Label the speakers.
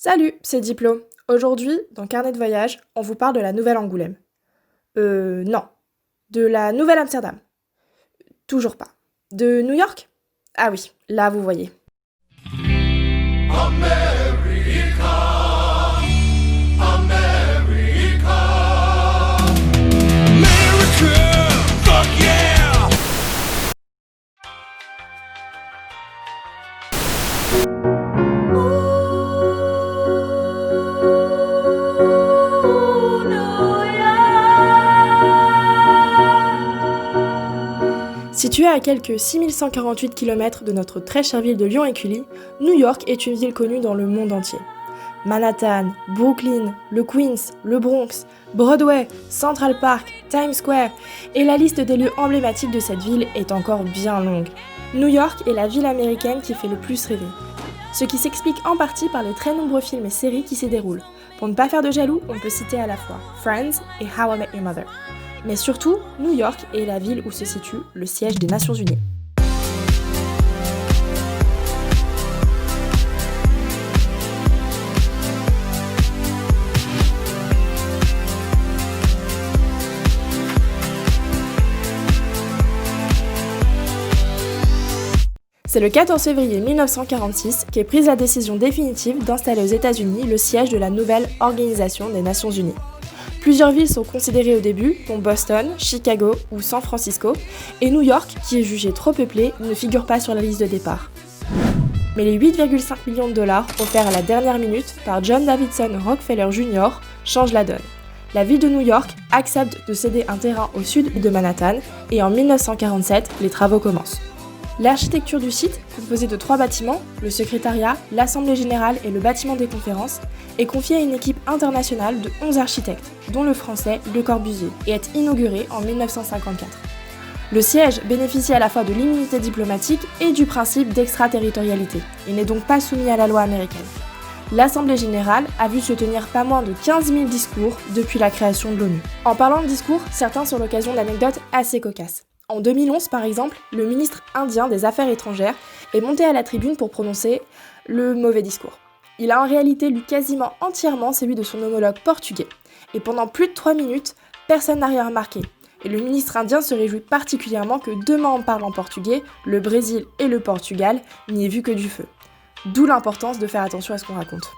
Speaker 1: Salut, c'est Diplo. Aujourd'hui, dans Carnet de voyage, on vous parle de la Nouvelle Angoulême. Non. De la Nouvelle Amsterdam. Toujours pas. De New York? Ah oui, là vous voyez.
Speaker 2: America, America, America, fuck yeah!
Speaker 1: Située à quelques 6148 km de notre très chère ville de Lyon-Écully, New York est une ville connue dans le monde entier. Manhattan, Brooklyn, le Queens, le Bronx, Broadway, Central Park, Times Square, et la liste des lieux emblématiques de cette ville est encore bien longue. New York est la ville américaine qui fait le plus rêver. Ce qui s'explique en partie par les très nombreux films et séries qui s'y déroulent. Pour ne pas faire de jaloux, on peut citer à la fois Friends et How I Met Your Mother. Mais surtout, New York est la ville où se situe le siège des Nations Unies. C'est le 14 février 1946 qu'est prise la décision définitive d'installer aux États-Unis le siège de la nouvelle Organisation des Nations Unies. Plusieurs villes sont considérées au début, dont Boston, Chicago ou San Francisco, et New York, qui est jugée trop peuplée, ne figure pas sur la liste de départ. Mais les 8,5 millions de dollars offerts à la dernière minute par John Davidson Rockefeller Jr. changent la donne. La ville de New York accepte de céder un terrain au sud de Manhattan, et en 1947, les travaux commencent. L'architecture du site, composée de 3 bâtiments, le secrétariat, l'assemblée générale et le bâtiment des conférences, est confiée à une équipe internationale de 11 architectes, dont le français Le Corbusier, et est inaugurée en 1954. Le siège bénéficie à la fois de l'immunité diplomatique et du principe d'extraterritorialité. Il n'est donc pas soumis à la loi américaine. L'Assemblée générale a vu se tenir pas moins de 15 000 discours depuis la création de l'ONU. En parlant de discours, certains sont l'occasion d'anecdotes assez cocasses. En 2011, par exemple, le ministre indien des Affaires étrangères est monté à la tribune pour prononcer le mauvais discours. Il a en réalité lu quasiment entièrement celui de son homologue portugais. Et pendant plus de 3 minutes, personne n'a rien remarqué. Et le ministre indien se réjouit particulièrement que 2 membres parlent en portugais, le Brésil et le Portugal, n'y aient vu que du feu. D'où l'importance de faire attention à ce qu'on raconte.